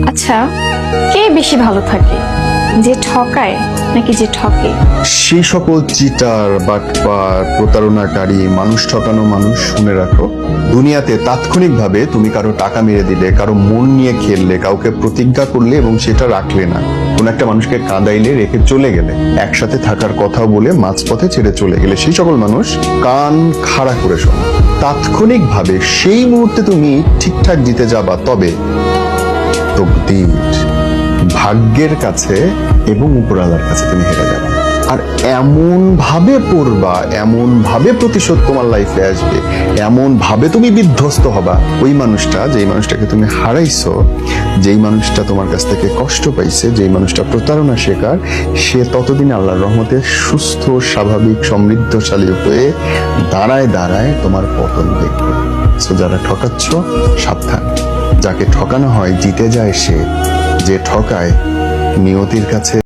আচ্ছা, কে বেশি ভালো থাকে, যে ঠকায় নাকি যে ঠকে? সেই সকল চিটার, বাটপার, প্রতারণাকারী, মানুষ ঠকানো মানুষ, শুনে রাখো, দুনিয়াতে তাৎক্ষণিকভাবে তুমি কারো টাকা মেরে দিলে, কারো মন নিয়ে খেললে, কাউকে প্রতিজ্ঞা করলে এবং সেটা রাখলে না, কোন একটা মানুষকে কাঁদাইলে, রেখে চলে গেলে, একসাথে থাকার কথাও বলে মাঝপথে ছেড়ে চলে গেলে, সেই সকল মানুষ কান খাড়া করে শোনো। তাৎক্ষণিকভাবে সেই মুহূর্তে তুমি ঠিকঠাক জিতে যাবা, তবে তকদির, ভাগ্যের কাছে এবং উপরওয়ালার কাছে তুমি হেরে যাবে। আর এমন ভাবে পড়বা, এমন ভাবে প্রতিশোধ তোমার লাইফে আসবে, এমন ভাবে তুমি বিধ্বস্ত হবা, ওই মানুষটা, যেই মানুষটাকে তুমি হারাইছো, যেই মানুষটা তোমার কাছ থেকে কষ্ট পাইছে, যেই মানুষটা প্রতারণা শিকার, সে ততদিন আল্লাহর রহমতে সুস্থ, স্বাভাবিক, সমৃদ্ধশালী হয়ে দাঁড়ায় দাঁড়ায় তোমার পতন দেখবে। সো যারা ঠকাচ্ছ, সাবধান। যাকে ঠকানো হয় জিতে যায় সে, যে ঠকায় নিয়তির কাছে